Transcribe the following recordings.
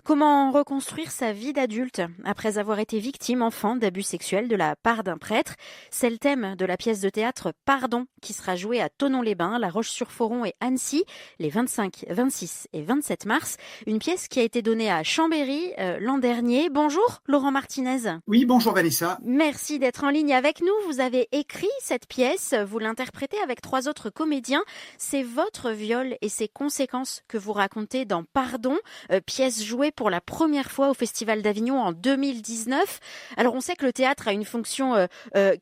Comment reconstruire sa vie d'adulte après avoir été victime enfant d'abus sexuels de la part d'un prêtre? C'est le thème de la pièce de théâtre Pardon qui sera jouée à Thonon-les-Bains, La Roche-sur-Foron et Annecy les 25, 26 et 27 mars. Une pièce qui a été donnée à Chambéry l'an dernier. Bonjour Laurent Martinez. Oui, bonjour Vanessa. Merci d'être en ligne avec nous. Vous avez écrit cette pièce, vous l'interprétez avec 3 autres comédiens. C'est votre viol et ses conséquences que vous racontez dans Pardon, pièce jouée pour la première fois au Festival d'Avignon en 2019. Alors on sait que le théâtre a une fonction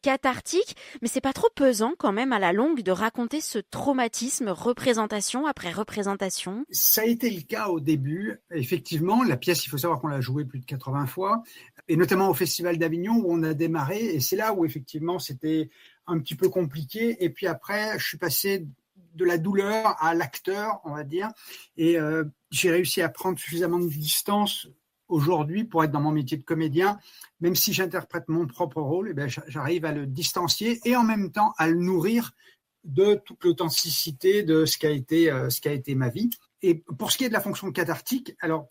cathartique, mais c'est pas trop pesant quand même à la longue de raconter ce traumatisme représentation après représentation? Ça a été le cas au début. Effectivement, la pièce, il faut savoir qu'on l'a jouée plus de 80 fois, et notamment au Festival d'Avignon où on a démarré, et c'est là où effectivement c'était un petit peu compliqué. Et puis après, je suis passé de la douleur à l'acteur, on va dire, et j'ai réussi à prendre suffisamment de distance aujourd'hui pour être dans mon métier de comédien. Même si j'interprète mon propre rôle, eh bien, j'arrive à le distancier et en même temps à le nourrir de toute l'authenticité de ce qu'a été ma vie. Et pour ce qui est de la fonction cathartique, alors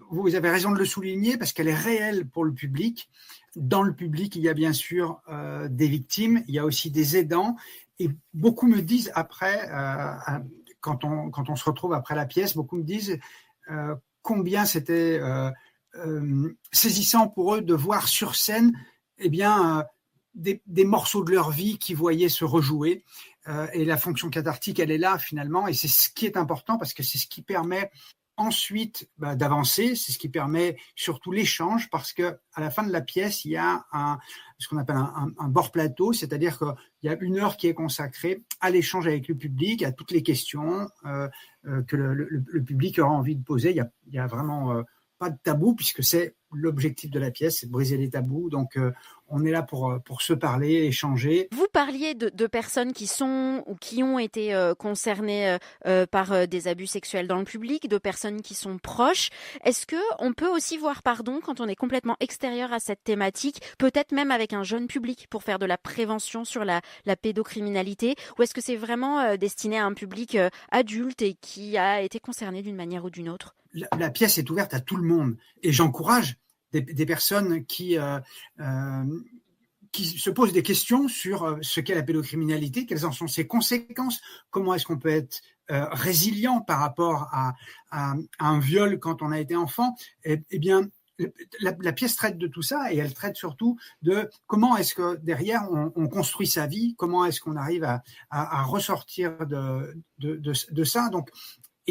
vous avez raison de le souligner parce qu'elle est réelle pour le public. Dans le public, il y a bien sûr des victimes, il y a aussi des aidants. Et beaucoup me disent après, quand on se retrouve après la pièce, beaucoup me disent combien c'était saisissant pour eux de voir sur scène eh bien, des morceaux de leur vie qu'ils voyaient se rejouer. Et la fonction cathartique, elle est là finalement, et c'est ce qui est important parce que c'est ce qui permet ensuite d'avancer, c'est ce qui permet surtout l'échange, parce que à la fin de la pièce, il y a ce qu'on appelle un bord plateau, c'est-à-dire qu'il y a 1 heure qui est consacrée à l'échange avec le public, à toutes les questions que le public aura envie de poser. Il y a vraiment pas de tabou, puisque c'est l'objectif de la pièce, c'est de briser les tabous. Donc, on est là pour se parler, échanger. Vous parliez de personnes qui sont ou qui ont été concernées par des abus sexuels dans le public, de personnes qui sont proches. Est-ce que on peut aussi voir Pardon quand on est complètement extérieur à cette thématique, peut-être même avec un jeune public pour faire de la prévention sur la pédocriminalité, ou est-ce que c'est vraiment destiné à un public adulte et qui a été concerné d'une manière ou d'une autre? La pièce est ouverte à tout le monde et j'encourage des personnes qui se posent des questions sur ce qu'est la pédocriminalité, quelles en sont ses conséquences, comment est-ce qu'on peut être résilient par rapport à un viol quand on a été enfant. Eh bien, la pièce traite de tout ça, et elle traite surtout de comment est-ce que derrière on construit sa vie, comment est-ce qu'on arrive à ressortir de ça. Donc,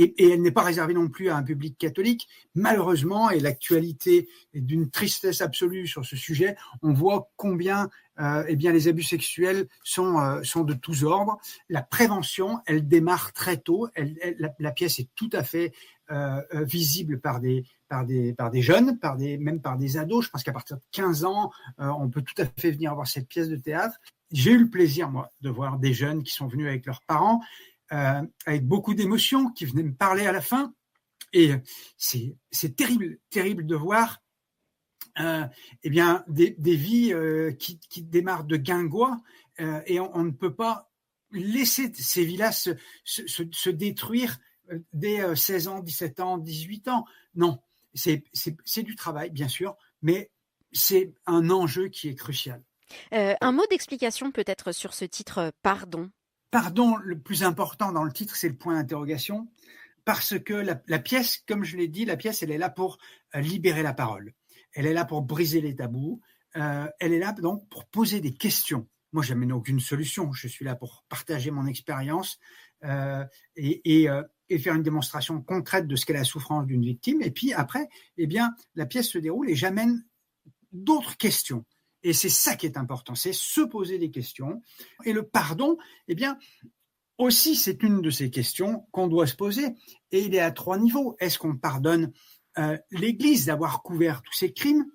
et elle n'est pas réservée non plus à un public catholique. Malheureusement, et l'actualité est d'une tristesse absolue sur ce sujet, on voit combien eh bien, les abus sexuels sont de tous ordres. La prévention, elle démarre très tôt. La pièce est tout à fait visible par des jeunes, même par des ados. Je pense qu'à partir de 15 ans, on peut tout à fait venir voir cette pièce de théâtre. J'ai eu le plaisir, moi, de voir des jeunes qui sont venus avec leurs parents, avec beaucoup d'émotions, qui venaient me parler à la fin. Et c'est terrible de voir eh bien, des vies qui démarrent de guingois, et on ne peut pas laisser ces vies-là se détruire dès 16 ans, 17 ans, 18 ans. Non, c'est du travail, bien sûr, mais c'est un enjeu qui est crucial. Un mot d'explication peut-être sur ce titre Pardon. Pardon, le plus important dans le titre, c'est le point d'interrogation, parce que la pièce, comme je l'ai dit, la pièce, elle est là pour libérer la parole. Elle est là pour briser les tabous. Elle est là donc pour poser des questions. Moi, je n'amène aucune solution. Je suis là pour partager mon expérience et faire une démonstration concrète de ce qu'est la souffrance d'une victime. Et puis après, eh bien, la pièce se déroule et j'amène d'autres questions. Et c'est ça qui est important, c'est se poser des questions. Et le pardon, eh bien, aussi, c'est une de ces questions qu'on doit se poser. Et il est à 3 niveaux. Est-ce qu'on pardonne l'Église d'avoir couvert tous ces crimes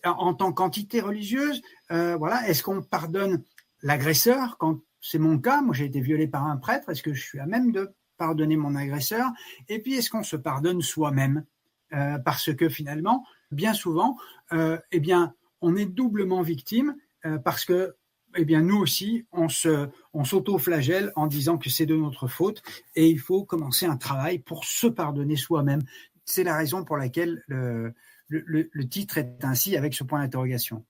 en tant qu'entité religieuse? Voilà. Est-ce qu'on pardonne l'agresseur quand c'est mon cas? Moi, j'ai été violé par un prêtre. Est-ce que je suis à même de pardonner mon agresseur? Et puis, est-ce qu'on se pardonne soi-même? Parce que finalement, bien souvent, eh bien, on est doublement victime parce que, eh bien, nous aussi, on s'auto-flagelle en disant que c'est de notre faute, et il faut commencer un travail pour se pardonner soi-même. c'est la raison pour laquelle le titre est ainsi, avec ce point d'interrogation.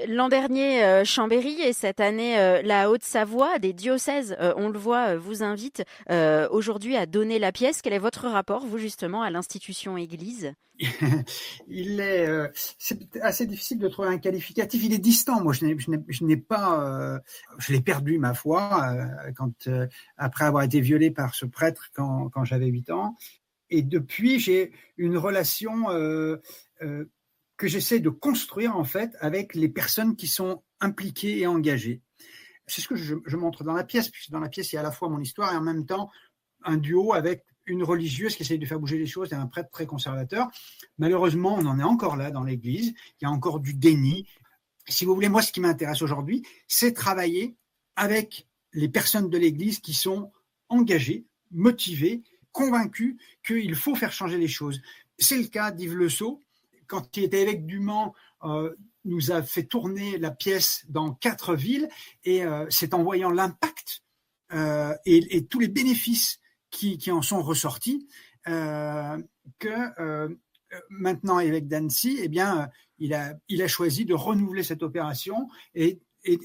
L'an dernier, Chambéry et cette année, la Haute-Savoie, des diocèses, on le voit, vous invitent aujourd'hui à donner la pièce. Quel est votre rapport, vous, justement, à l'institution Église ? C'est assez difficile de trouver un qualificatif. Il est distant. Moi, je n'ai pas, je l'ai perdu, ma foi, après avoir été violé par ce prêtre quand j'avais 8 ans. Et depuis, j'ai une relation que j'essaie de construire, en fait, avec les personnes qui sont impliquées et engagées. C'est ce que je montre dans la pièce, puisque dans la pièce, il y a à la fois mon histoire et en même temps un duo avec une religieuse qui essaye de faire bouger les choses et un prêtre très conservateur. Malheureusement, on en est encore là dans l'Église. Il y a encore du déni. Si vous voulez, moi, ce qui m'intéresse aujourd'hui, c'est travailler avec les personnes de l'Église qui sont engagées, motivées, convaincus qu'il faut faire changer les choses. C'est le cas d'Yves Le Sceau. Quand il était évêque du Mans, nous a fait tourner la pièce dans 4 villes et c'est en voyant l'impact et tous les bénéfices qui en sont ressortis que maintenant évêque d'Annecy, eh bien, il a choisi de renouveler cette opération et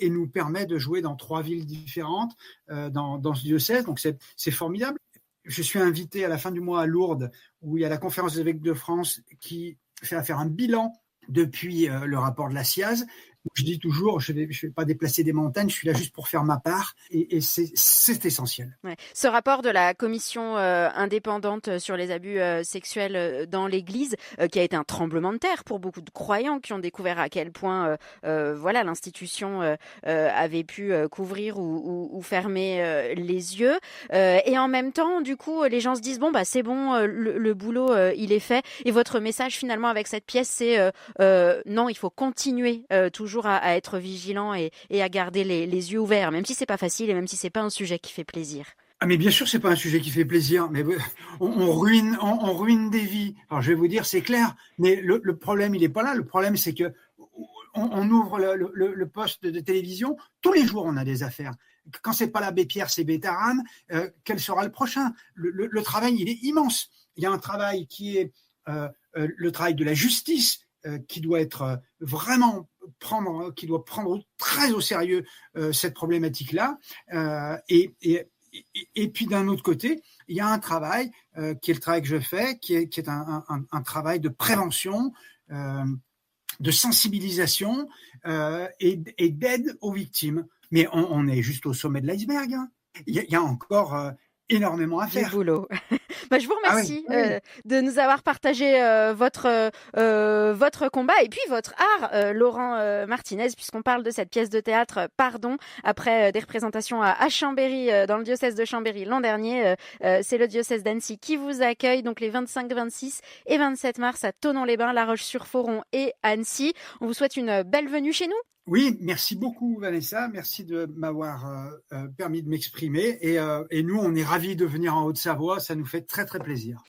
nous permet de jouer dans 3 villes différentes dans ce diocèse. Donc c'est formidable. Je suis invité à la fin du mois à Lourdes, où il y a la conférence des évêques de France qui fait faire un bilan depuis le rapport de la SIAZ. Je dis toujours, je vais pas déplacer des montagnes, je suis là juste pour faire ma part, et c'est essentiel. Ouais. Ce rapport de la commission indépendante sur les abus sexuels dans l'Église, qui a été un tremblement de terre pour beaucoup de croyants qui ont découvert à quel point voilà, l'institution avait pu couvrir ou fermer les yeux. Et en même temps, du coup, les gens se disent, bon, bah c'est bon, le boulot, il est fait. Et votre message, finalement, avec cette pièce, c'est non, il faut continuer toujours à être vigilant et à garder les yeux ouverts, même si c'est pas facile et même si c'est pas un sujet qui fait plaisir. Ah mais bien sûr, c'est pas un sujet qui fait plaisir, mais on ruine des vies. Alors je vais vous dire, c'est clair, mais le problème, il est pas là. Le problème, c'est que on ouvre le poste de télévision, tous les jours on a des affaires. Quand c'est pas l'abbé Pierre, c'est Bétarame. Quel sera le prochain ? Le travail, il est immense. Il y a un travail qui est le travail de la justice, qui doit être vraiment qui doit prendre très au sérieux cette problématique-là. Et puis d'un autre côté, il y a un travail qui est le travail que je fais, qui est un travail de prévention, de sensibilisation et d'aide aux victimes. Mais on est juste au sommet de l'iceberg. Hein. Il y a encore énormément à faire. Du boulot. Bah, je vous remercie de nous avoir partagé votre combat et puis votre art, Laurent Martinez, puisqu'on parle de cette pièce de théâtre Pardon, après des représentations à Chambéry, dans le diocèse de Chambéry l'an dernier. C'est le diocèse d'Annecy qui vous accueille donc les 25, 26 et 27 mars à Thonon-les-Bains, La Roche-sur-Foron et Annecy. On vous souhaite une belle venue chez nous. Oui, merci beaucoup Vanessa, merci de m'avoir permis de m'exprimer et nous on est ravis de venir en Haute-Savoie, ça nous fait très très plaisir.